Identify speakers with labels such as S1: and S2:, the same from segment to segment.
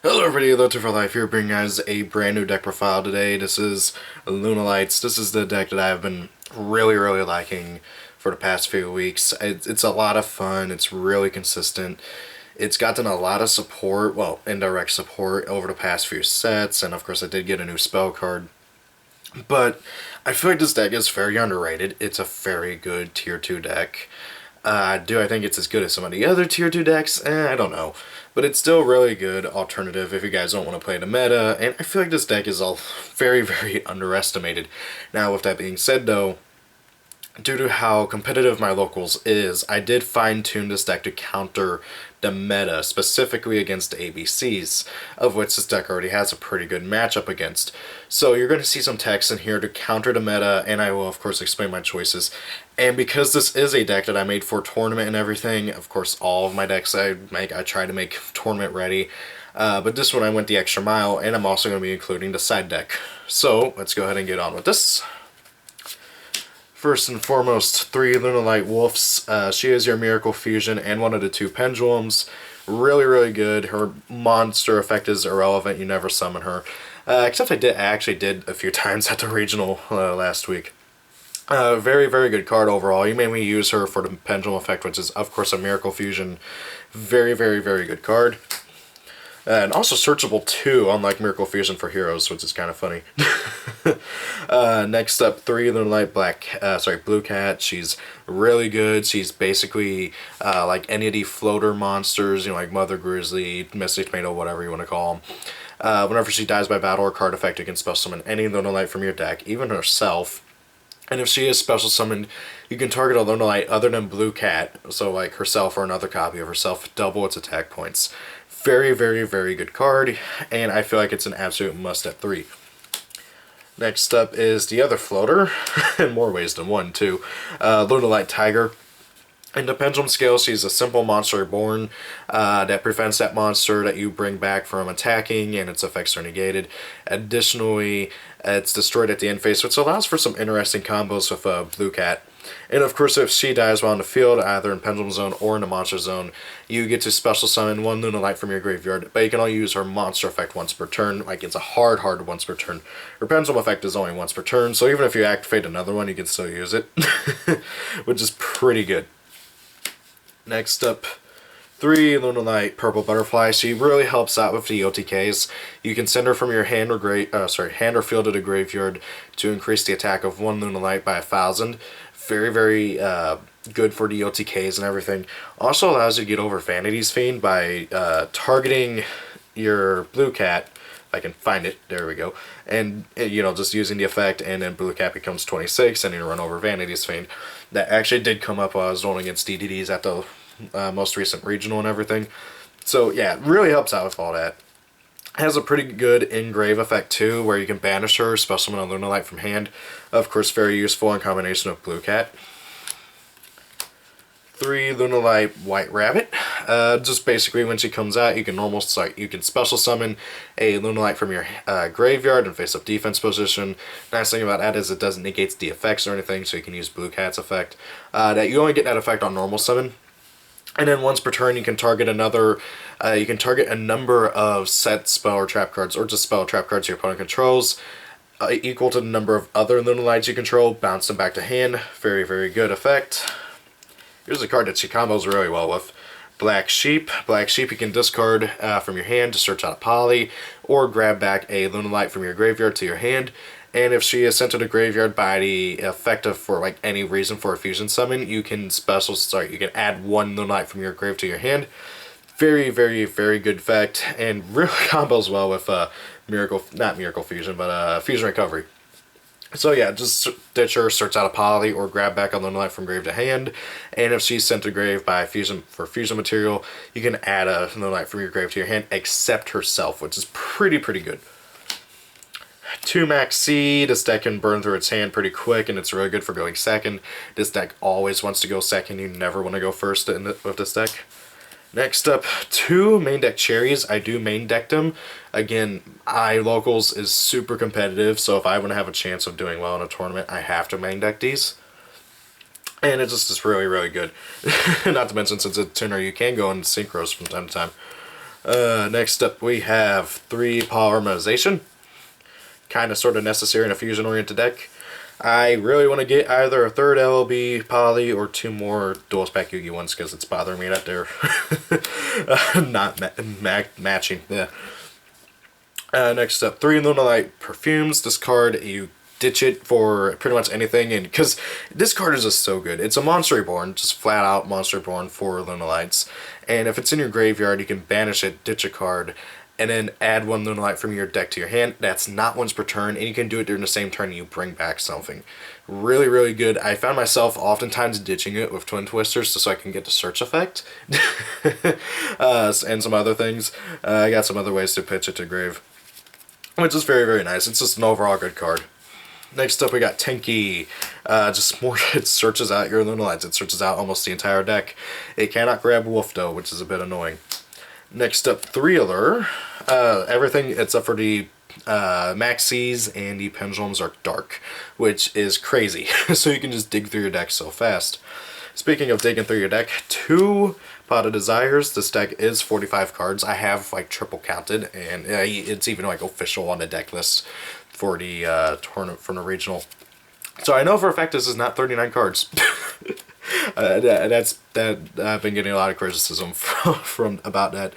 S1: Hello everybody, Lotto for Life here, bringing guys a brand new deck profile today. This is Lunalights. This is the deck that I've been really liking for the past few weeks. It's a lot of fun, it's really consistent. It's gotten a lot of support, well, indirect support over the past few sets, and of course I did get a new spell card. But I feel like this deck is very underrated. It's a very good tier 2 deck. Do I think it's as good as some of the other tier 2 decks? I don't know. But it's still really good alternative if you guys don't want to play the meta, and I feel like this deck is all very underestimated. Now, with that being said though, due to how competitive my locals is, I did fine-tune this deck to counter the meta, specifically against the ABCs, of which this deck already has a pretty good matchup against. So you're going to see some text in here to counter the meta, and I will of course explain my choices. And because this is a deck that I made for tournament and everything, of course all of my decks I try to make tournament ready. But this one I went the extra mile, and I'm also going to be including the side deck. So let's go ahead and get on with this. First and foremost, 3 Lunalight Wolves. She is your Miracle Fusion and one of the 2 Pendulums. Really good. Her monster effect is irrelevant. You never summon her. Except I actually did a few times at the regional last week. Very good card overall. You mainly use her for the Pendulum effect, which is of course a Miracle Fusion. Very good card. And also searchable too, unlike Miracle Fusion for heroes, which is kind of funny. Next up, 3 Lunalight Blue Cat. She's really good. She's basically like any of the floater monsters, you know, like Mother Grizzly, Mystic Tomato, whatever you want to call them. Whenever she dies by battle or card effect, you can special summon any Lunalight from your deck, even herself. And if she is special summoned, you can target a Lunalight other than Blue Cat, so like herself or another copy of herself, double its attack points. Very good card, and I feel like it's an absolute must at 3. Next up is the other floater, in more ways than one too, Lunalight Tiger. In the Pendulum scale, she's a simple monster reborn that prevents that monster that you bring back from attacking, and its effects are negated. Additionally, it's destroyed at the end phase, which allows for some interesting combos with Blue Cat. And of course, if she dies while in the field, either in Pendulum Zone or in the Monster Zone, you get to special summon 1 Lunalight from your graveyard, but you can only use her monster effect once per turn. Like, it's a hard once per turn. Her Pendulum effect is only once per turn, so even if you activate another one, you can still use it, which is pretty good. Next up, 3 Lunalight Purple Butterfly. She really helps out with the OTKs. You can send her from your hand or field to the graveyard to increase the attack of 1 Lunalight by 1,000. Very good for the OTKs and everything. Also allows you to get over Vanity's Fiend by targeting your Blue Cat. If I can find it, there we go. And, you know, just using the effect, and then Blue Cat becomes 26, and you run over Vanity's Fiend. That actually did come up while I was rolling against DDDs at the most recent regional and everything. So yeah, it really helps out with all that. Has a pretty good engrave effect too, where you can banish her, special summon a Lunalight from hand. Of course, very useful in combination with Blue Cat. 3 Lunalight White Rabbit. Just basically when she comes out, you can special summon a Lunalight from your graveyard in face-up defense position. Nice thing about that is it doesn't negate the effects or anything, so you can use Blue Cat's effect. That you only get that effect on normal summon. And then once per turn, you can target a number of set spell or trap cards, or just spell or trap cards your opponent controls, equal to the number of other Lunalights you control, bounce them back to hand. Very good effect. Here's a card that she combos really well with. Black Sheep. Black Sheep you can discard from your hand to search out a poly, or grab back a Lunalight from your graveyard to your hand. And if she is sent to the graveyard by the effective for like any reason for a fusion summon, you can you can add 1 Lunalight from your grave to your hand. Very good effect, and really combos well with not Miracle Fusion, but Fusion Recovery. So yeah, just ditch her, search out a poly, or grab back a Lunalight from grave to hand. And if she's sent to grave by fusion material, you can add a Lunalight from your grave to your hand, except herself, which is pretty good. 2 Max C. This deck can burn through its hand pretty quick, and it's really good for going second. This deck always wants to go second. You never want to go first with this deck. Next up, 2 main deck Cherries. I do main deck them. Again, locals is super competitive, so if I want to have a chance of doing well in a tournament, I have to main deck these. And it's just really good. Not to mention, since it's a tuner, you can go in synchros from time to time. Next up we have 3 polymerization. Kind of sort of necessary in a fusion-oriented deck. I really want to get either a 3rd LLB poly or 2 more dual spec Yugi ones because it's bothering me that they're not matching. Yeah. Next up, 3 Lunalight perfumes. This card, you ditch it for pretty much anything, and because this card is just so good. It's a Monster Reborn, just flat out Monster Reborn for Lunalights, and if it's in your graveyard, you can banish it, ditch a card, and then add 1 Lunalight from your deck to your hand. That's not once per turn, and you can do it during the same turn you bring back something. Really, really good. I found myself oftentimes ditching it with Twin Twisters just so I can get the search effect. And some other things. I got some other ways to pitch it to grave, which is very, very nice. It's just an overall good card. Next up we got Tenki. Just more, it searches out your Lunalights. It searches out almost the entire deck. It cannot grab Wolf though, which is a bit annoying. Next up, 3 Allure. Everything except for the Maxis and the Pendulums are dark, which is crazy. So you can just dig through your deck so fast. Speaking of digging through your deck, 2 Pot of Desires. This deck is 45 cards. I have like triple counted, and it's even like official on the deck list for the tournament from the regional. So I know for a fact this is not 39 cards. I've been getting a lot of criticism from about that.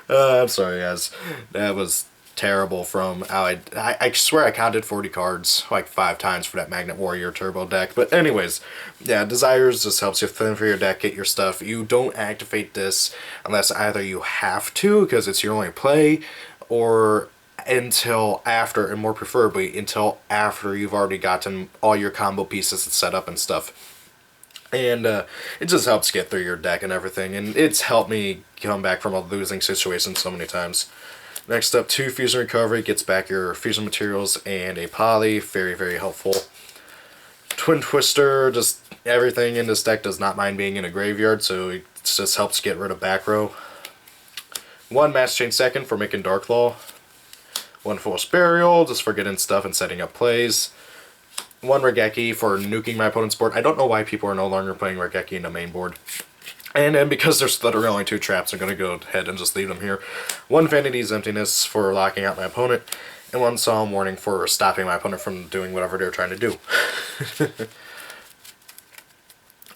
S1: I'm sorry guys, that was terrible from Allied. I swear I counted 40 cards like 5 times for that Magnet Warrior Turbo deck. But anyways, yeah, Desires just helps you thin for your deck, get your stuff. You don't activate this unless either you have to because it's your only play, or until after, and more preferably until after you've already gotten all your combo pieces set up and stuff. And it just helps get through your deck and everything, and it's helped me come back from a losing situation so many times. Next up, 2 Fusion Recovery, gets back your fusion materials and a poly, very, very helpful. Twin Twister, just everything in this deck does not mind being in a graveyard, so it just helps get rid of back row. 1 Mass Chain Second for making Dark Law. 1 Forced Burial, just for getting stuff and setting up plays. 1 Regeki for nuking my opponent's board. I don't know why people are no longer playing Regeki in the main board. And then because there's literally only 2 traps, I'm going to go ahead and just leave them here. 1 Vanity's Emptiness for locking out my opponent. And 1 Solemn Warning for stopping my opponent from doing whatever they're trying to do.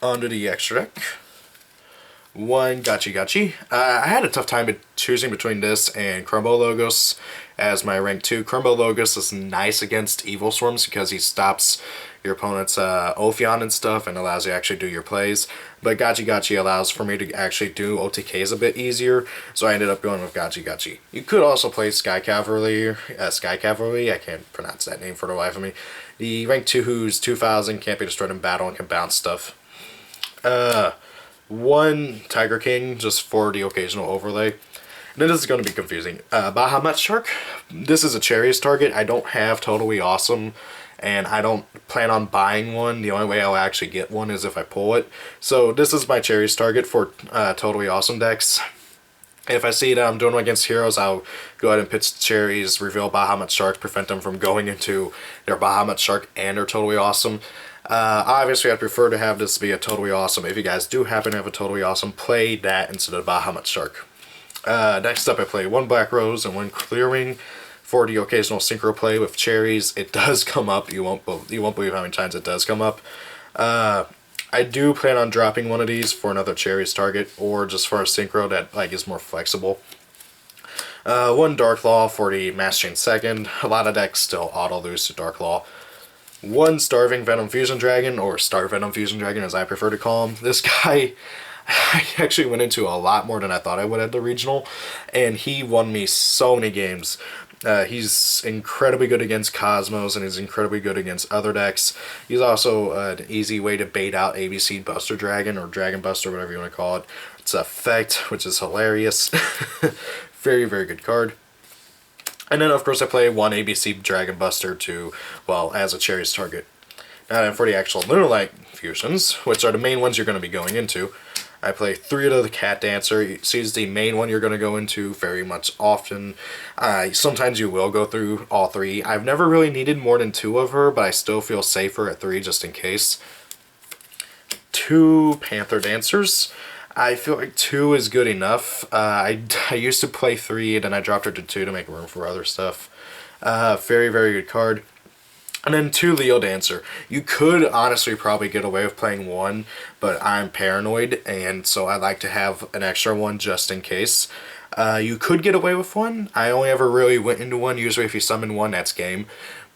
S1: On to the extra deck. 1 Gachi. I had a tough time choosing between this and Crumbo Logos as my rank 2. Crumbo Logos is nice against Evil Swarms because he stops your opponent's Ophion and stuff and allows you to actually do your plays. But Gachi allows for me to actually do OTKs a bit easier, so I ended up going with Gachi. You could also play Sky Cavalry, I can't pronounce that name for the life of me. The rank 2 who's 2000, can't be destroyed in battle, and can bounce stuff. 1 Tiger King, just for the occasional overlay. Then this is going to be confusing. Bahamut Shark, this is a Cherries target. I don't have Totally Awesome, and I don't plan on buying one. The only way I'll actually get one is if I pull it. So this is my Cherries target for Totally Awesome decks. If I see that I'm doing against heroes, I'll go ahead and pitch Cherries, reveal Bahamut Shark, prevent them from going into their Bahamut Shark and their Totally Awesome. Obviously, I'd prefer to have this be a Totally Awesome. If you guys do happen to have a Totally Awesome, play that instead of Bahamut Shark. Next up, I play 1 Black Rose and 1 Clearwing for the occasional synchro play with Cherries. It does come up. You won't believe how many times it does come up. I do plan on dropping one of these for another Cherries target, or just for a synchro that is more flexible. 1 Dark Law for the Mass Chain Second. A lot of decks still auto lose to Dark Law. 1 Starving Venom Fusion Dragon, or Star Venom Fusion Dragon as I prefer to call him. This guy, I actually went into a lot more than I thought I would at the regional, and he won me so many games. He's incredibly good against Cosmos, and he's incredibly good against other decks. He's also an easy way to bait out ABC Buster Dragon, or Dragon Buster, whatever you want to call it. It's effect, which is hilarious. Very, very good card. And then, of course, I play 1 ABC Dragon Buster as a Cherries target. Now then, for the actual Lunalight fusions, which are the main ones you're going to be going into, I play 3 of the Cat Dancer. She's the main one you're going to go into very much often. Sometimes you will go through all 3. I've never really needed more than 2 of her, but I still feel safer at 3 just in case. 2 Panther Dancers. I feel like 2 is good enough. I used to play 3, and then I dropped it to 2 to make room for other stuff. Very, very good card. And then 2, Leo Dancer. You could honestly probably get away with playing 1, but I'm paranoid, and so I like to have an extra one just in case. You could get away with 1. I only ever really went into 1. Usually if you summon 1, that's game.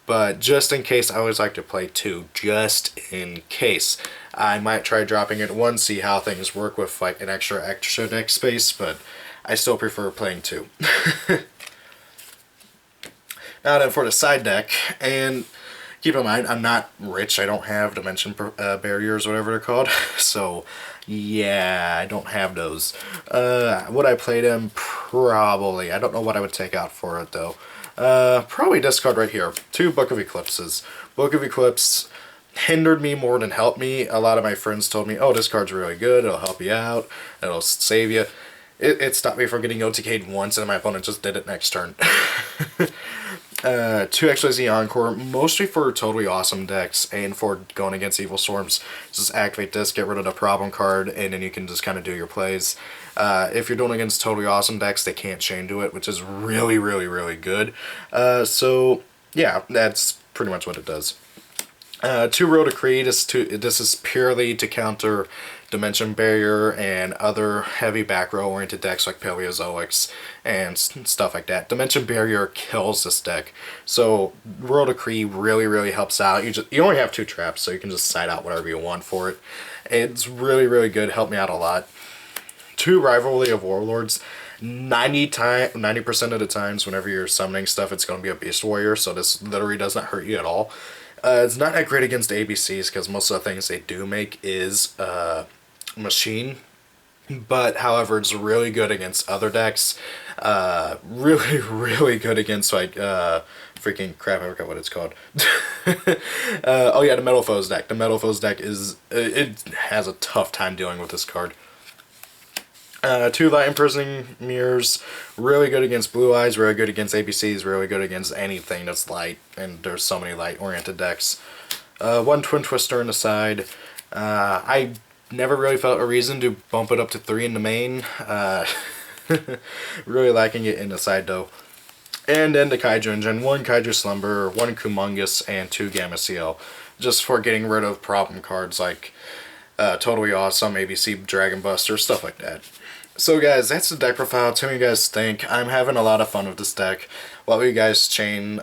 S1: But just in case, I always like to play 2, just in case. I might try dropping it 1, see how things work with like an extra deck space, but I still prefer playing 2. Now then for the side deck, and keep in mind, I'm not rich. I don't have dimension barriers, whatever they're called. So, yeah, I don't have those. Would I play them? Probably. I don't know what I would take out for it, though. Probably this card right here. 2 Book of Eclipses. Book of Eclipse hindered me more than helped me. A lot of my friends told me, oh, this card's really good. It'll help you out. It'll save you. It stopped me from getting OTK'd once, and my opponent just did it next turn. 2 extra Z Encore, mostly for totally awesome decks and for going against Evil Storms. Just activate this, get rid of the problem card, and then you can just kind of do your plays. If you're doing against totally awesome decks, they can't chain to it, which is really, really, really good. So, yeah, that's pretty much what it does. 2 Road to Creed, this is purely to counter Dimension Barrier and other heavy back row oriented decks like Paleozoics and stuff like that. Dimension Barrier kills this deck, so Road to Creed really, really helps out. You only have 2 traps, so you can just side out whatever you want for it. It's really, really good, helped me out a lot. 2 Rivalry of Warlords. 90% of the times whenever you're summoning stuff, it's going to be a Beast Warrior, so this literally does not hurt you at all. It's not that great against ABCs because most of the things they do make is Machine, but however it's really good against other decks. Really, really good against like freaking crap, I forgot what it's called. Oh yeah, the Metal Foes deck. The Metal Foes deck it has a tough time dealing with this card. 2 Light Imprisoning Mirrors, really good against Blue Eyes, really good against ABCs, really good against anything that's light, and there's so many light-oriented decks. 1 Twin Twister on the side. I never really felt a reason to bump it up to 3 in the main. Really liking it in the side, though. And then the Kaiju Engine, 1 Kaiju Slumber, 1 Kumongus, and 2 Gamma CL, just for getting rid of problem cards like Totally Awesome, ABC Dragon Buster, stuff like that. So guys, that's the deck profile. Tell me what you guys think. I'm having a lot of fun with this deck. What will you guys change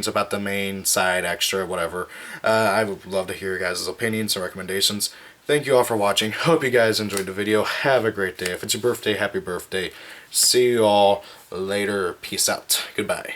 S1: about the main, side, extra, whatever. I would love to hear your guys' opinions and recommendations. Thank you all for watching. Hope you guys enjoyed the video. Have a great day. If it's your birthday, happy birthday. See you all later. Peace out. Goodbye.